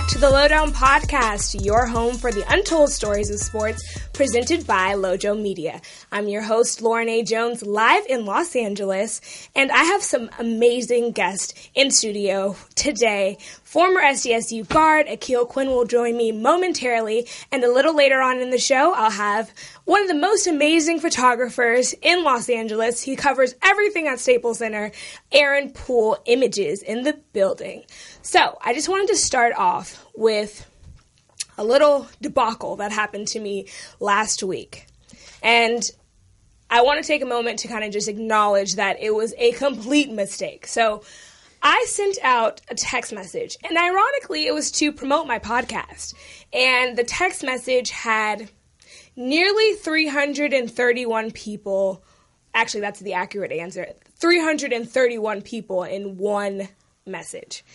back to the Lowdown Podcast, your home for the untold stories of sports, presented by Lojo Media. I'm your host, Lauren A. Jones, live in Los Angeles, and I have some amazing guests in studio today. Former SDSU guard Aqeel Quinn will join me momentarily, and a little later on in the show, I'll have one of the most amazing photographers in Los Angeles. He covers everything at Staples Center, Poole Images, in the building. So, I just wanted to start off with a little debacle that happened to me last week. And I want to take a moment to kind of just acknowledge that it was a complete mistake. So, I sent out a text message, and ironically, it was to promote my podcast. And the text message had nearly 331 people. Actually, that's the accurate answer. 331 people in one message.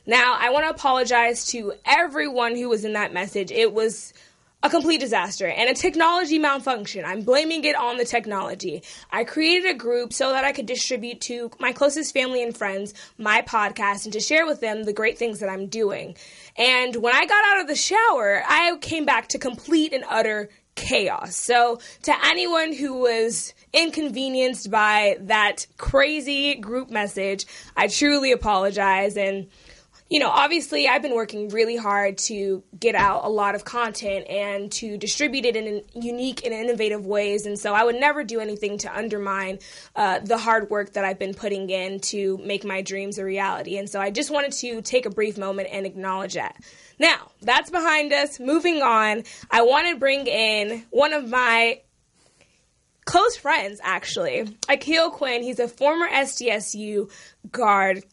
Now, I want to apologize to everyone who was in that message. It was a complete disaster and a technology malfunction. I'm blaming it on the technology. I created a group so that I could distribute to my closest family and friends my podcast and to share with them the great things that I'm doing. And when I got out of the shower, I came back to complete and utter chaos. So to anyone who was inconvenienced by that crazy group message, I truly apologize. And obviously I've been working really hard to get out a lot of content and to distribute it in unique and innovative ways. And so I would never do anything to undermine the hard work that I've been putting in to make my dreams a reality. And so I just wanted to take a brief moment and acknowledge that. Now, that's behind us. Moving on, I want to bring in one of my close friends, actually, Aqeel Quinn. He's a former SDSU guard.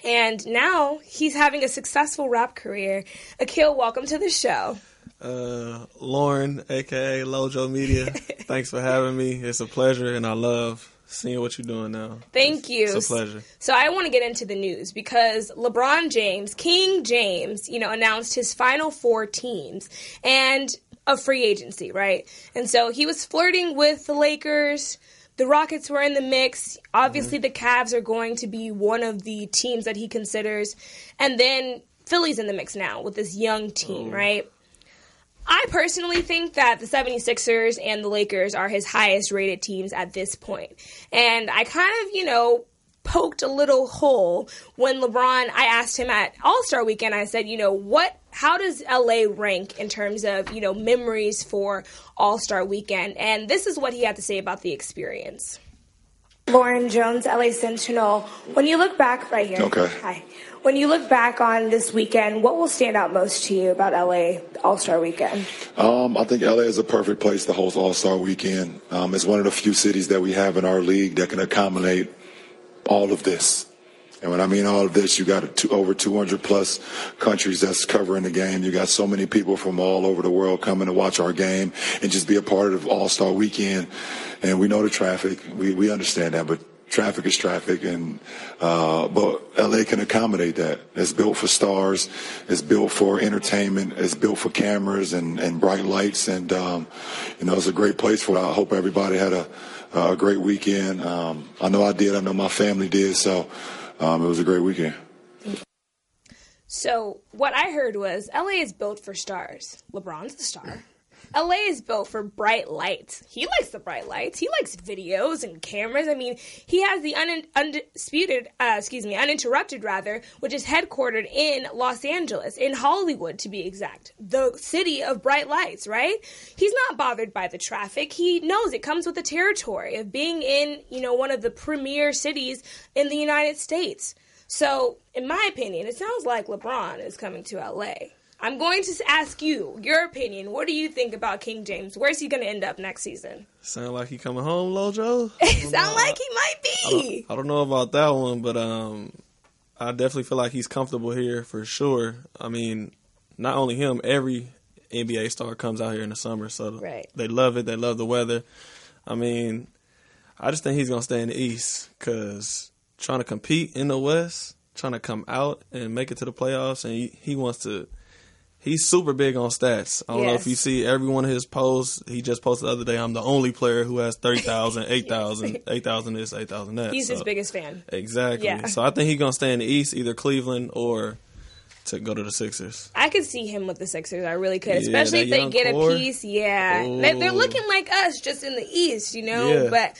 And now he's having a successful rap career. Aqeel, welcome to the show. Lauren, a.k.a. Lojo Media, thanks for having me. It's a pleasure, and I love seeing what you're doing now. Thank you. It's a pleasure. So I want to get into the news because LeBron James, King James, announced his final 4 teams and a free agency, right? And so he was flirting with the Lakers. The Rockets were in the mix. Obviously, the Cavs are going to be one of the teams that he considers. And then Philly's in the mix now with this young team, right? I personally think that the 76ers and the Lakers are his highest-rated teams at this point. And I kind of, poked a little hole when I asked him at All-Star Weekend, I said, how does LA rank in terms of, memories for All-Star Weekend? And this is what he had to say about the experience. Lauren Jones, LA Sentinel. When you look back right here. Okay. Hi. When you look back on this weekend, what will stand out most to you about LA All-Star Weekend? I think LA is a perfect place to host All-Star Weekend. It's one of the few cities that we have in our league that can accommodate all of this. And when I mean all of this, you got over 200 plus countries that's covering the game. You got so many people from all over the world coming to watch our game and just be a part of All-Star Weekend. And we know the traffic. We understand that, but traffic is traffic. And but LA can accommodate that. It's built for stars. It's built for entertainment. It's built for cameras and bright lights. And it's a great place for it. I hope everybody had a great weekend. I know I did. I know my family did. So it was a great weekend. So what I heard was LA is built for stars. LeBron's the star. LA is built for bright lights. He likes the bright lights. He likes videos and cameras. I mean, he has the uninterrupted, which is headquartered in Los Angeles, in Hollywood to be exact. The city of bright lights, right? He's not bothered by the traffic. He knows it comes with the territory of being in, one of the premier cities in the United States. So, in my opinion, it sounds like LeBron is coming to LA. I'm going to ask you your opinion. What do you think about King James? Where's he going to end up next season? Sound like he coming home, Lojo? Sound like he might be. I don't know about that one, but I definitely feel like he's comfortable here for sure. I mean, not only him, every NBA star comes out here in the summer, so They love it. They love the weather. I mean, I just think he's going to stay in the East because trying to compete in the West, trying to come out and make it to the playoffs, and he wants to. He's super big on stats. I don't know if you see every one of his posts. He just posted the other day, I'm the only player who has 30,000, 8,000, 8,000 this, 8,000 that. He's his biggest fan. Exactly. Yeah. So I think he's going to stay in the East, either Cleveland or to go to the Sixers. I could see him with the Sixers. I really could, especially if they get a piece. Yeah, they're looking like us, just in the East, But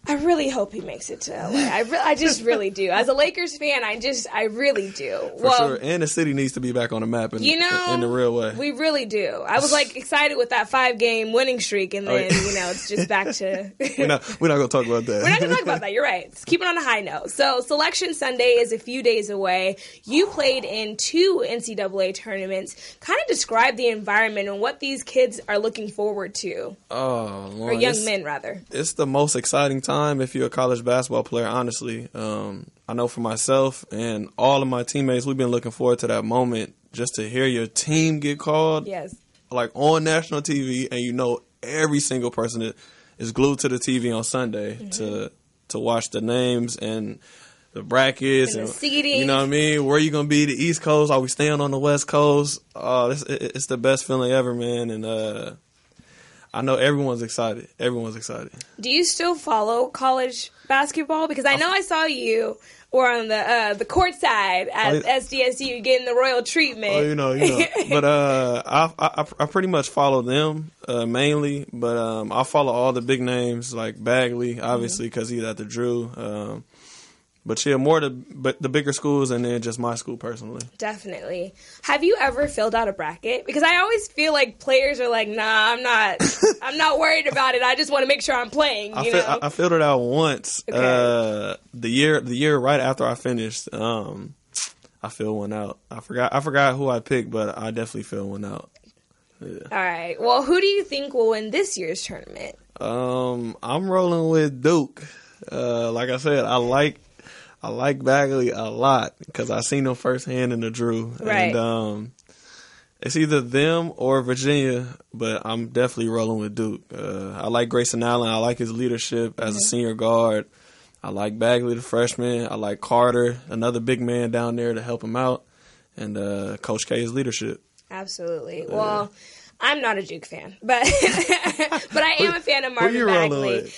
I really hope he makes it to LA. I just really do. As a Lakers fan, I really do. For sure. And the city needs to be back on the map in the real way. We really do. I was excited with that 5-game winning streak, and then it's just back to. We're not going to talk about that. We're not going to talk about that. You're right. Let's keep it on a high note. So Selection Sunday is a few days away. You played in 2 NCAA tournaments. Kind of describe the environment and what these kids are looking forward to. Oh, Lord, or young men rather. It's the most exciting time if you're a college basketball player, honestly. I know for myself and all of my teammates, we've been looking forward to that moment just to hear your team get called. Yes. On national TV, and every single person is glued to the TV on Sunday to watch the names and the brackets and the seating. You know what I mean? Where you going to be? The East Coast? Are we staying on the West Coast? It's the best feeling ever, man. And I know everyone's excited. Do you still follow college basketball? Because I know I saw you were on the court side at SDSU getting the royal treatment. Oh, you know. But I pretty much follow them mainly. But I follow all the big names like Bagley, obviously, because he's at the Drew. But yeah, more the bigger schools and then just my school personally. Definitely. Have you ever filled out a bracket? Because I always feel like players are like, nah, I'm not worried about it. I just want to make sure I'm playing. I filled it out once. Okay. The year right after I finished, I filled one out. I forgot who I picked, but I definitely filled one out. Yeah. All right. Well, who do you think will win this year's tournament? I'm rolling with Duke. Like I said, I like Bagley a lot because I seen him firsthand in the Drew. Right. And it's either them or Virginia, but I'm definitely rolling with Duke. I like Grayson Allen. I like his leadership as a senior guard. I like Bagley, the freshman. I like Carter, another big man down there to help him out. And Coach K's leadership. Absolutely. Well, I'm not a Duke fan, but I am a fan of Marvin Bagley.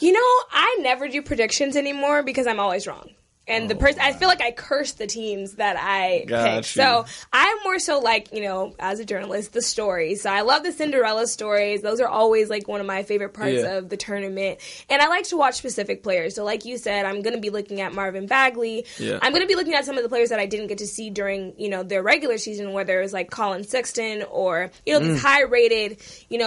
I never do predictions anymore because I'm always wrong. And I feel like I curse the teams that I pick. So I'm more so like, as a journalist, the stories. So I love the Cinderella stories. Those are always like one of my favorite parts of the tournament. And I like to watch specific players. So like you said, I'm going to be looking at Marvin Bagley. Yeah. I'm going to be looking at some of the players that I didn't get to see during, their regular season, whether it was like Colin Sexton or, these high-rated,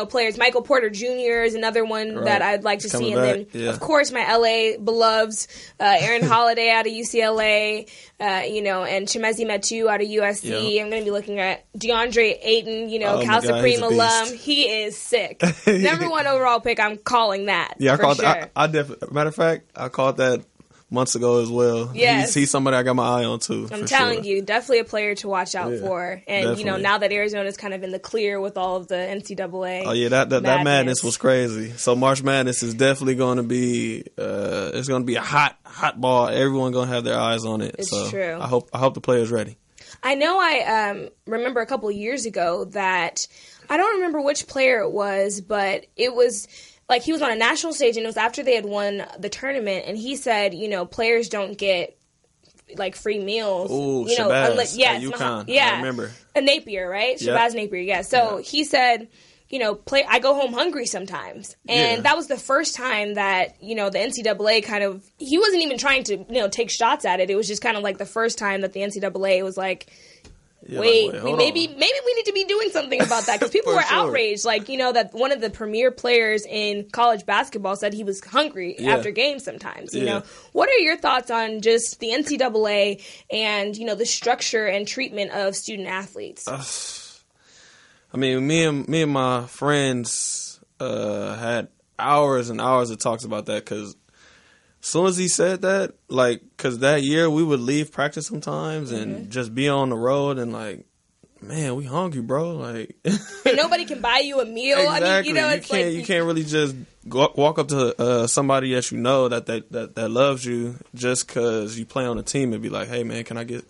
players. Michael Porter Jr. is another one that I'd like to see. And then, of course, my LA beloveds, Aaron Holiday out of UCLA, and Chimezi Metu out of USC. Yep. I'm going to be looking at DeAndre Ayton, Cal Supreme alum. He is sick. Number 1 overall pick. I'm calling that. Yeah, I called that. I definitely. Matter of fact, I called that months ago as well. Yes. He's somebody I got my eye on too. I'm telling you, definitely a player to watch out for. And definitely. Now that Arizona's kind of in the clear with all of the NCAA. Oh yeah, that madness was crazy. So March Madness is definitely going to be it's going to be a hot ball. Everyone going to have their eyes on it. It's so true. I hope the players ready. I know I remember a couple of years ago that I don't remember which player it was, but it was like he was on a national stage and it was after they had won the tournament, and he said, players don't get like free meals. Ooh, Shabazz at UConn. I remember. A Napier, right? Yep. Shabazz Napier, yeah. So he said, I go home hungry sometimes. And that was the first time that, the NCAA kind of, he wasn't even trying to, take shots at it. It was just kind of like the first time that the NCAA was like, maybe we need to be doing something about that, because people were outraged. Like, that one of the premier players in college basketball said he was hungry after games sometimes. You know, what are your thoughts on just the NCAA and, the structure and treatment of student athletes? I mean, me and my friends had hours and hours of talks about that, because as soon as he said that, because that year we would leave practice sometimes and just be on the road and man, we hungry, bro. And nobody can buy you a meal. Exactly. I mean, you can't really just walk up to somebody that that loves you just because you play on a team and be like, hey man, can I get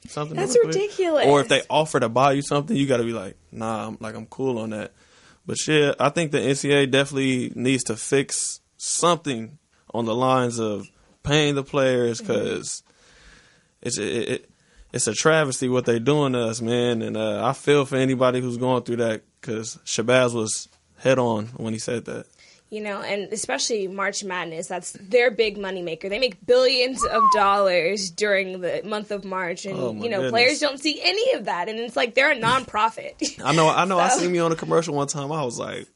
something? That's ridiculous. Or if they offer to buy you something, you got to be like, nah, I'm cool on that. But yeah, I think the NCAA definitely needs to fix something on the lines of paying the players, because it's a travesty what they're doing to us, man. And I feel for anybody who's going through that, because Shabazz was head on when he said that. You know, and especially March Madness, that's their big moneymaker. They make billions of dollars during the month of March, and, goodness. Players don't see any of that. And it's like they're a nonprofit. I know. So, I seen me on a commercial one time. I was like,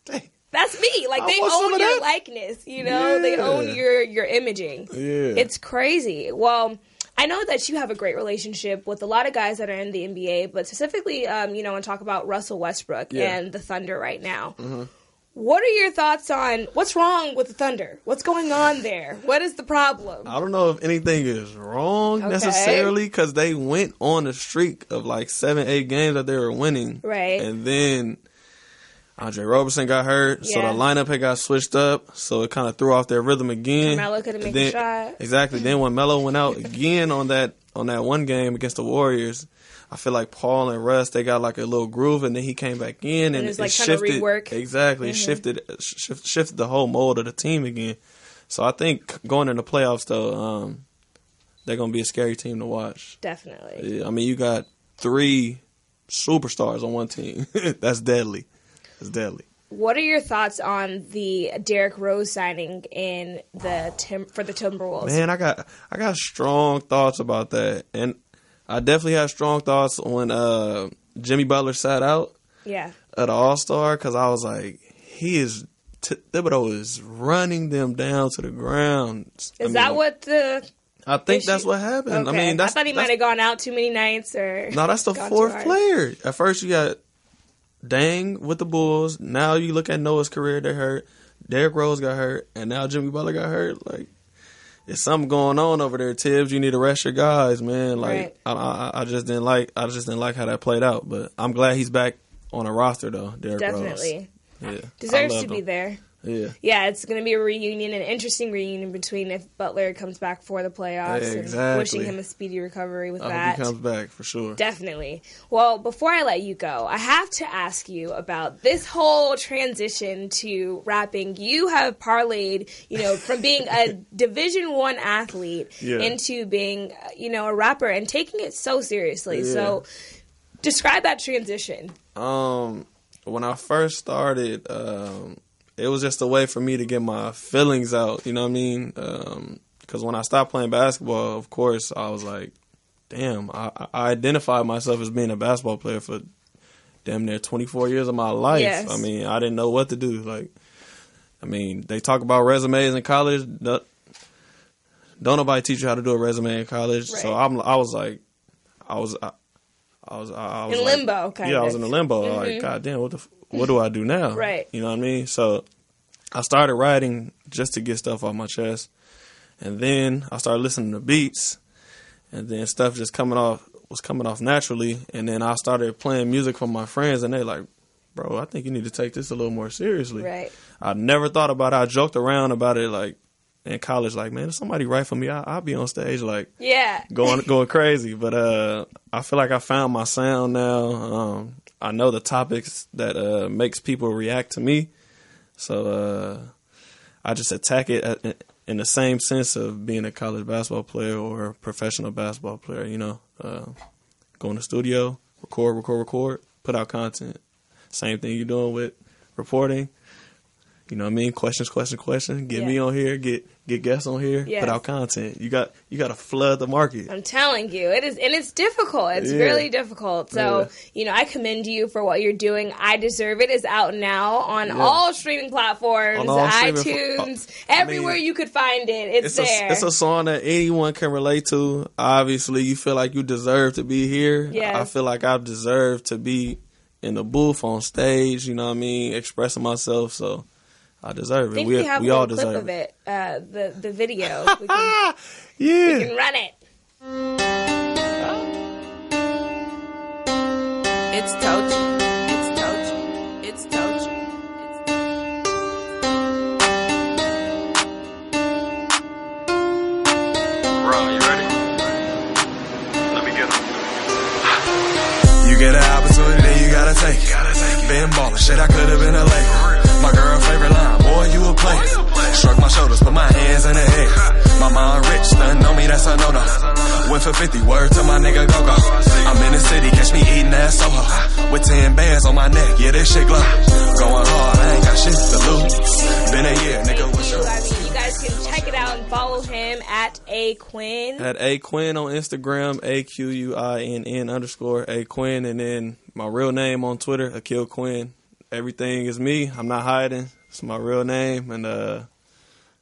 dang. That's me. Like, they own your likeness, They own your imaging. Yeah. It's crazy. Well, I know that you have a great relationship with a lot of guys that are in the NBA, but specifically, and talk about Russell Westbrook and the Thunder right now. Mm-hmm. What are your thoughts on what's wrong with the Thunder? What's going on there? What is the problem? I don't know if anything is wrong necessarily, because they went on a streak of like 7-8 games that they were winning. Right. And then Andre Roberson got hurt, so the lineup had got switched up, so it kind of threw off their rhythm again. Melo couldn't make a shot. Exactly. Then when Melo went out again on that one game against the Warriors, I feel like Paul and Russ, they got like a little groove, and then he came back in, and it was like shifted. Trying to rework. Exactly. Mm-hmm. Shifted the whole mold of the team again. So I think going into playoffs, though, they're going to be a scary team to watch. Definitely. Yeah, I mean, you got 3 superstars on one team. That's deadly. It's deadly. What are your thoughts on the Derrick Rose signing in for the Timberwolves? Man, I got strong thoughts about that, and I definitely had strong thoughts when Jimmy Butler sat out at the All-Star, because I was like, Thibodeau is running them down to the ground. I think that's what happened. Okay. I mean, I thought he might have gone out too many nights, or no, that's the 4th player. At first, you got Dang with the Bulls. Now you look at Noah's career; they're hurt. Derrick Rose got hurt, and now Jimmy Butler got hurt. Like, there's something going on over there, Tibbs. You need to rest your guys, man. Like, right. I just didn't like how that played out. But I'm glad he's back on a roster, though. Derrick Rose. Definitely. Yeah, deserves to be there. Yeah, it's going to be a reunion, an interesting reunion between if Butler comes back for the playoffs. Exactly. And wishing him a speedy recovery with that. I hope he comes back, for sure. Definitely. Well, before I let you go, I have to ask you about this whole transition to rapping. You have parlayed, from being a Division I athlete into being, a rapper and taking it so seriously. Yeah. So describe that transition. When I first started, it was just a way for me to get my feelings out, you know what I mean? Because when I stopped playing basketball, of course, I was like, damn, I identified myself as being a basketball player for damn near 24 years of my life. Yes. I mean, I didn't know what to do. Like, I mean, they talk about resumes in college. Don't nobody teach you how to do a resume in college. Right. So I was in limbo, kind of. Yeah, I was in a limbo. Mm-hmm. Like, God damn, what do I do now? Right. You know what I mean? So I started writing just to get stuff off my chest. And then I started listening to beats. And then stuff just was coming off naturally. And then I started playing music for my friends. And they're like, bro, I think you need to take this a little more seriously. Right. I never thought about it. I joked around about it, like, in college, like, man, if somebody write for me, I'll be on stage, like, going crazy. But I feel like I found my sound now. I know the topics that makes people react to me. So I just attack it in the same sense of being a college basketball player or a professional basketball player, Go in the studio, record, put out content. Same thing you're doing with reporting. You know what I mean? Questions. Get me on here. Get guests on here. Put out content. You got to flood the market. I'm telling you, it is, and it's difficult. It's really difficult. So I commend you for what you're doing. I Deserve It is out now on all streaming platforms, iTunes, everywhere you could find it. It's there. It's a song that anyone can relate to. Obviously, you feel like you deserve to be here. Yes. I feel like I deserve to be in the booth on stage. You know what I mean? Expressing myself. So. I deserve it. I think we have all a clip of it. The video. We can run it. It's Tochi. Bro, you ready? Let me get him. You get an opportunity, you gotta take it. Been ballin', shit, I could've been a Laker. My girl favorite line, boy, you a player. Struck my shoulders, put my hands in the air. My mind rich, nothing on me, that's a no-no. Went for 50, word to my nigga go-go. I'm in the city, catch me eating that Soho. With 10 bands on my neck, yeah, this shit glow. Going hard, I ain't got shit to lose. Been a year, nigga, what's your... I mean, you guys can check it out and follow him at Quinn. At Quinn on Instagram, AQUINN_ Quinn, and then my real name on Twitter, Aqeel Quinn. Everything is me. I'm not hiding. It's my real name, and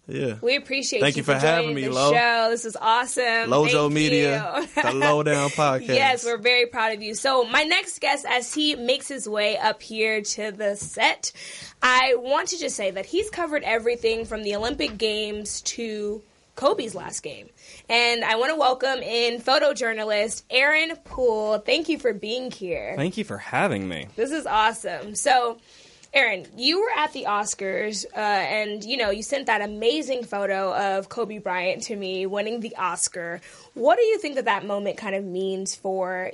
yeah. We appreciate Thank you for having me, Lo. Show. This is awesome. Lojo Media, the Lowdown Podcast. Yes, we're very proud of you. So my next guest, as he makes his way up here to the set, I want to just say that he's covered everything from the Olympic Games to Kobe's last game. And I want to welcome in photojournalist Aaron Poole. Thank you for being here. Thank you for having me. This is awesome. So, Aaron, you were at the Oscars, and, you sent that amazing photo of Kobe Bryant to me winning the Oscar. What do you think that moment kind of means for,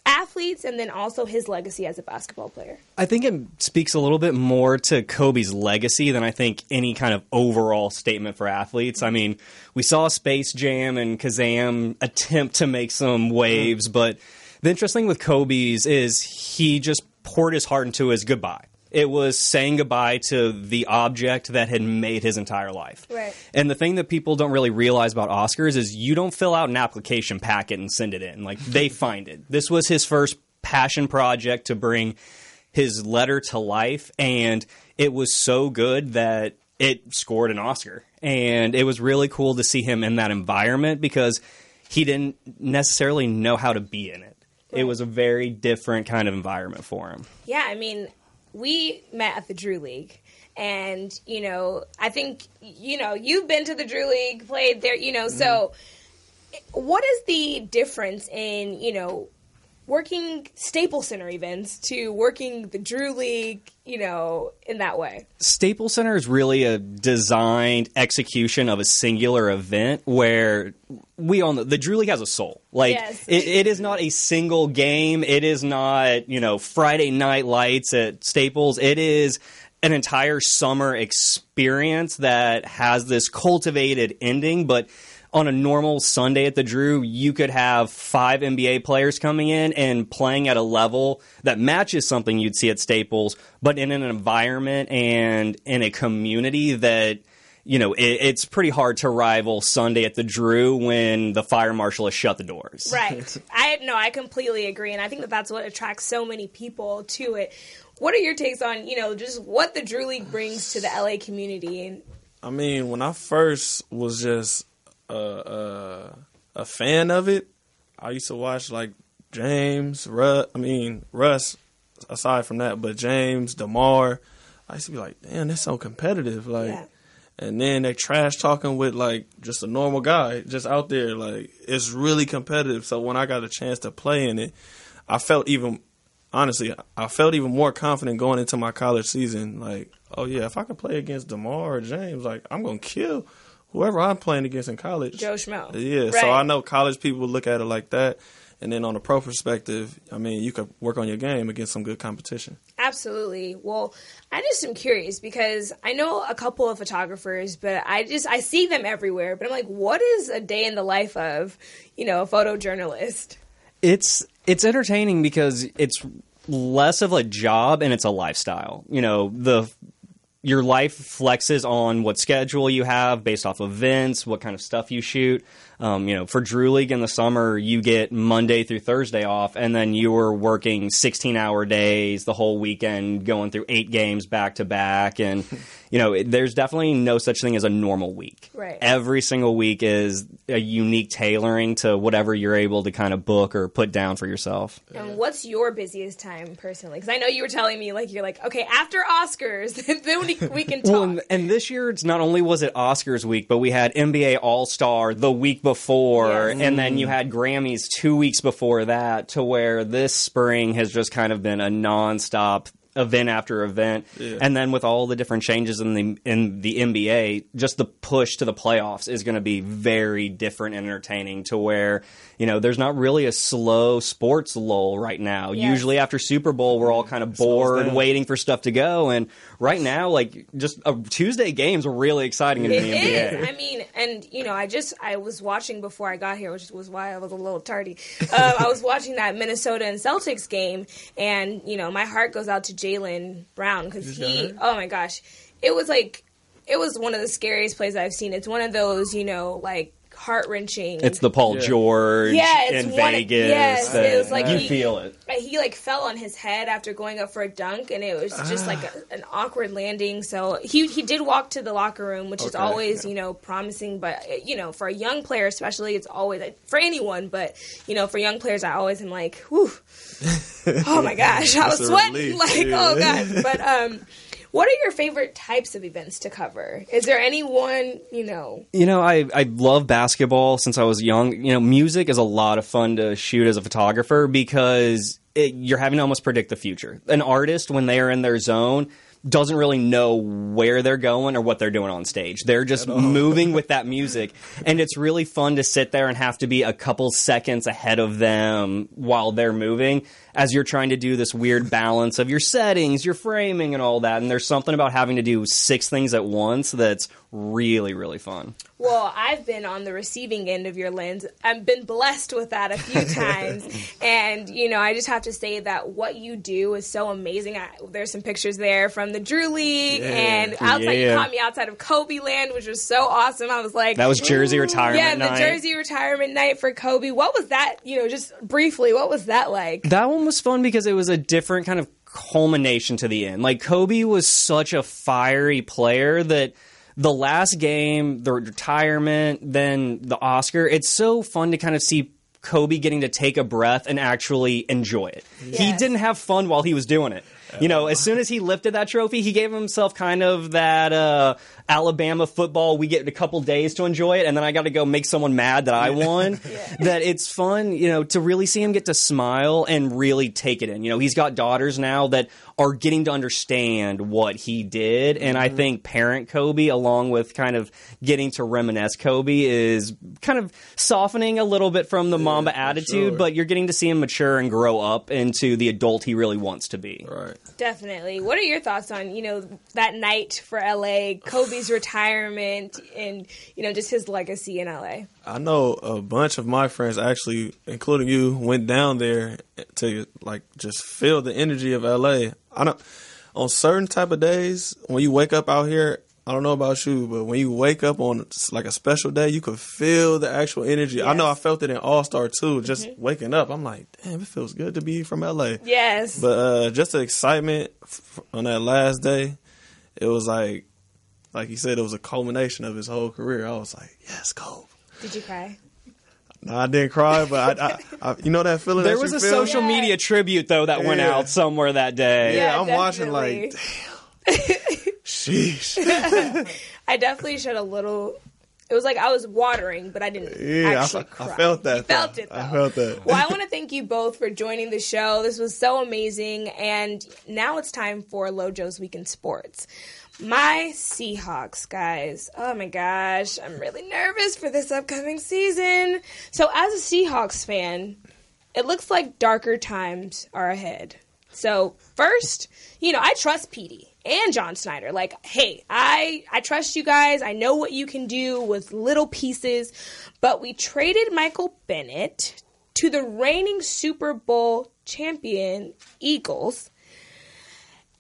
athletes and then also his legacy as a basketball player? I think it speaks a little bit more to Kobe's legacy than I think any kind of overall statement for athletes. I mean, we saw Space Jam and Kazam attempt to make some waves, but the interesting thing with Kobe's is he just poured his heart into his goodbye. It was saying goodbye to the object that had made his entire life. Right. And the thing that people don't really realize about Oscars is you don't fill out an application packet and send it in. Like, they find it. This was his first passion project to bring his letter to life, and it was so good that it scored an Oscar. And it was really cool to see him in that environment because he didn't necessarily know how to be in it. Right. It was a very different kind of environment for him. Yeah, I mean, we met at the Drew League, and, I think, you've been to the Drew League, played there, so what is the difference in, working Staples Center events to working the Drew League, in that way? Staples Center is really a designed execution of a singular event where we all know the Drew League has a soul. Like, yes. it is not a single game. It is not, Friday night lights at Staples. It is an entire summer experience that has this cultivated ending, but on a normal Sunday at the Drew, you could have 5 NBA players coming in and playing at a level that matches something you'd see at Staples, but in an environment and in a community that, it's pretty hard to rival Sunday at the Drew when the fire marshal has shut the doors. Right. I completely agree, and I think that that's what attracts so many people to it. What are your takes on, just what the Drew League brings to the LA community? I mean, when I first was just a fan of it, I used to watch like James, Russ, aside from that, but James, DeMar, I used to be like, damn, that's so competitive. Like, yeah. And then they trash talking with like just a normal guy just out there. Like, it's really competitive. So when I got a chance to play in it, I felt even more confident going into my college season. Like, oh yeah, if I could play against DeMar or James, like, I'm going to kill whoever I'm playing against in college. Joe Schmo. Yeah, right. So I know college people look at it like that. And then on a pro perspective, I mean, you could work on your game against some good competition. Absolutely. Well, I just am curious because I know a couple of photographers, but I see them everywhere. But I'm like, what is a day in the life of, a photojournalist? It's entertaining because it's less of a job and it's a lifestyle. Your life flexes on what schedule you have based off events, what kind of stuff you shoot. For Drew League in the summer, you get Monday through Thursday off, and then you were working 16-hour days the whole weekend, going through 8 games back to back. And, there's definitely no such thing as a normal week. Right. Every single week is a unique tailoring to whatever you're able to kind of book or put down for yourself. And what's your busiest time personally? Because I know you were telling me, you're like, okay, after Oscars, then we can talk. Well, and this year, it's not only was it Oscars week, but we had NBA All-Star the week before, yes. And then you had Grammys 2 weeks before that, to where this spring has just kind of been a nonstop event after event. Yeah. And then with all the different changes in the NBA, just the push to the playoffs is going to be very different and entertaining, to where, you know, there's not really a slow sports lull right now. Yes. Usually after Super Bowl, we're all kind of bored, waiting for stuff to go. And right now, like, just Tuesday games are really exciting in the NBA. Is. I mean, and, you know, I was watching before I got here, which was why I was a little tardy. I was watching that Minnesota and Celtics game, and, you know, my heart goes out to Jaylen Brown, because oh my gosh, it was one of the scariest plays I've seen. It's one of those, you know, like, heart-wrenching. It's the Paul George in Vegas. Yes, it was like you feel it. He like fell on his head after going up for a dunk, and it was just like an awkward landing. So he did walk to the locker room, which is always, you know, promising. But, you know, for a young player especially, it's always, for anyone, but, you know, for young players, I always am like, whew, oh my gosh, I was sweating, oh gosh. But what are your favorite types of events to cover? Is there any one, you know? You know, I love basketball since I was young. You know, music is a lot of fun to shoot as a photographer, because you're having to almost predict the future. An artist, when they are in their zone, doesn't really know where they're going or what they're doing on stage. They're just moving with that music. And it's really fun to sit there and have to be a couple seconds ahead of them while they're moving, as you're trying to do this weird balance of your settings, your framing, and all that. And there's something about having to do 6 things at once that's really, really fun. Well, I've been on the receiving end of your lens. I've been blessed with that a few times. And, you know, I just have to say that what you do is so amazing. There's some pictures there from the Drew League, and outside, you caught me outside of Kobe Land, which was so awesome. I was like... That was Jersey retirement night. Yeah, the Jersey retirement night for Kobe. What was that, you know, just briefly, what was that like? That one was fun because it was a different kind of culmination to the end. Like, Kobe was such a fiery player that the last game, the retirement, then the Oscar, it's so fun to kind of see Kobe getting to take a breath and actually enjoy it. Yes. He didn't have fun while he was doing it. You know, as soon as he lifted that trophy, he gave himself kind of that Alabama football, we get a couple days to enjoy it, and then I got to go make someone mad that I won. That it's fun, you know, to really see him get to smile and really take it in. You know, he's got daughters now that are getting to understand what he did, and I think parent Kobe, along with kind of getting to reminisce Kobe, is kind of softening a little bit from the Mamba attitude, but you're getting to see him mature and grow up into the adult he really wants to be. Right. Definitely. What are your thoughts on, you know, that night for LA, Kobe's retirement, and, you know, just his legacy in LA? I know a bunch of my friends, actually, including you, went down there to, like, just feel the energy of LA. On certain type of days, when you wake up out here, I don't know about you, but when you wake up on, like, a special day, you could feel the actual energy. Yes. I know I felt it in All-Star, too. Just waking up, I'm like, damn, it feels good to be from L.A. Yes. But just the excitement on that last day, it was like you said, it was a culmination of his whole career. I was like, yes, Kobe. Did you cry? No, I didn't cry, but I you know that feeling. There was a social media tribute, though, that went out somewhere that day. Yeah, I'm watching like, damn. Sheesh. I definitely shed a little. It was like I was watering, but I didn't actually cry. I felt that. You felt it, though. I felt that. Well, I want to thank you both for joining the show. This was so amazing. And now it's time for Lojo's Week in Sports. My Seahawks, guys. Oh, my gosh. I'm really nervous for this upcoming season. So as a Seahawks fan, it looks like darker times are ahead. So first, you know, I trust Petey and John Snyder. Like, hey, I trust you guys. I know what you can do with little pieces. But we traded Michael Bennett to the reigning Super Bowl champion Eagles.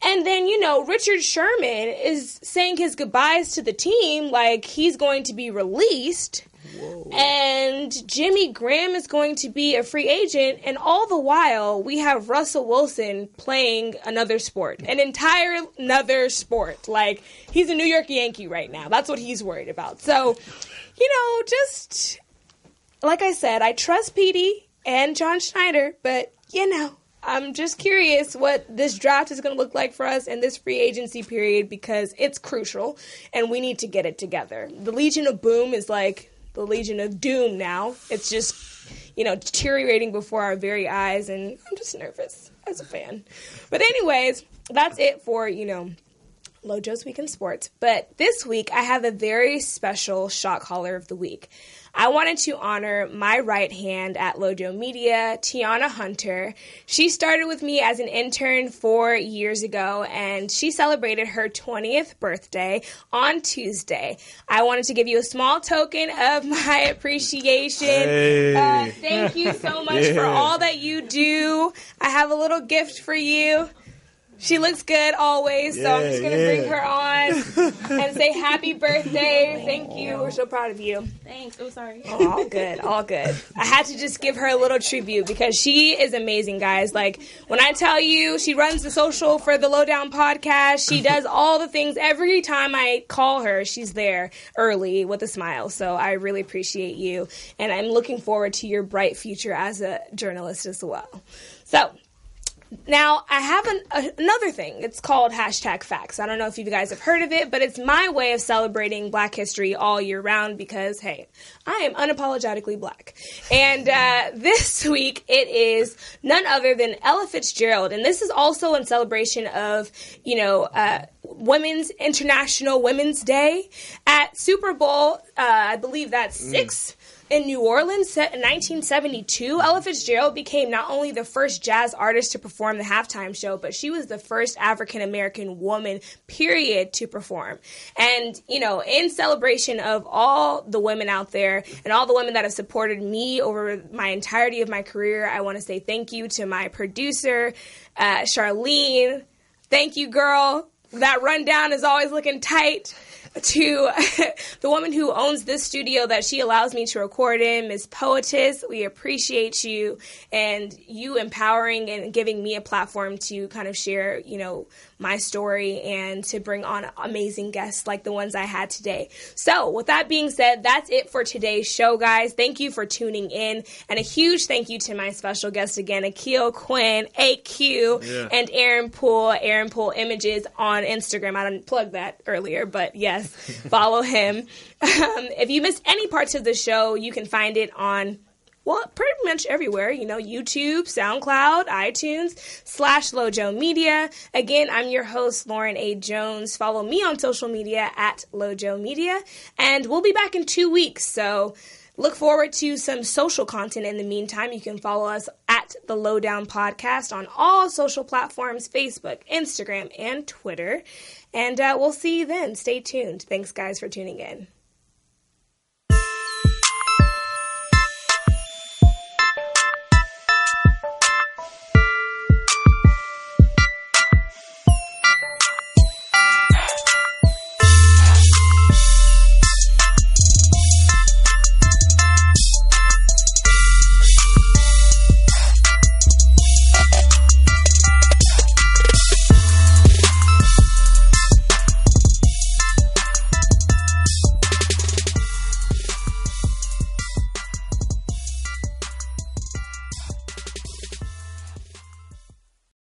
And then, you know, Richard Sherman is saying his goodbyes to the team like he's going to be released. Whoa. And Jimmy Graham is going to be a free agent. And all the while, we have Russell Wilson playing another sport, an entire another sport. Like, he's a New York Yankee right now. That's what he's worried about. So, you know, just like I said, I trust Petey and John Schneider, but, you know, I'm just curious what this draft is going to look like for us in this free agency period, because it's crucial and we need to get it together. The Legion of Boom is like the Legion of Doom now. It's just, you know, deteriorating before our very eyes, and I'm just nervous as a fan. But anyways, that's it for, Lojo's Week in Sports. But this week, I have a very special shot caller of the week. I wanted to honor my right hand at Lojo Media, Tiana Hunter. She started with me as an intern 4 years ago, and she celebrated her 20th birthday on Tuesday. I wanted to give you a small token of my appreciation. Hey. Thank you so much for all that you do. I have a little gift for you. She looks good always, so I'm just going to bring her on and say happy birthday. Thank you. We're so proud of you. Thanks. Oh, sorry. Oh, all good, all good. I had to just give her a little tribute because she is amazing, guys. Like, when I tell you she runs the social for the Lowdown podcast, she does all the things. Every time I call her, she's there early with a smile. So I really appreciate you, and I'm looking forward to your bright future as a journalist as well. So, now, I have another thing. It's called #Facts. I don't know if you guys have heard of it, but it's my way of celebrating Black history all year round because, hey, I am unapologetically Black. And this week, it is none other than Ella Fitzgerald. And this is also in celebration of, International Women's Day. At Super Bowl, I believe that's 6 in New Orleans in 1972, Ella Fitzgerald became not only the first jazz artist to perform the halftime show, but she was the first African-American woman, period, to perform. And, in celebration of all the women out there and all the women that have supported me over my entirety of my career, I want to say thank you to my producer, Charlene. Thank you, girl. That rundown is always looking tight. To the woman who owns this studio that she allows me to record in, Ms. Poetess, we appreciate you and you empowering and giving me a platform to kind of share, my story and to bring on amazing guests like the ones I had today. So with that being said, that's it for today's show, guys. Thank you for tuning in. And a huge thank you to my special guest again, Aqeel, Quinn, AQ, and Aaron Poole, Aaron Poole Images on Instagram. I didn't plug that earlier, but yes, follow him. If you missed any parts of the show, you can find it on pretty much everywhere, YouTube, SoundCloud, iTunes, /Lojo Media. Again, I'm your host, Lauren A. Jones. Follow me on social media at Lojo Media. And we'll be back in 2 weeks, so look forward to some social content in the meantime. You can follow us at the Lowdown Podcast on all social platforms, Facebook, Instagram, and Twitter. And we'll see you then. Stay tuned. Thanks, guys, for tuning in.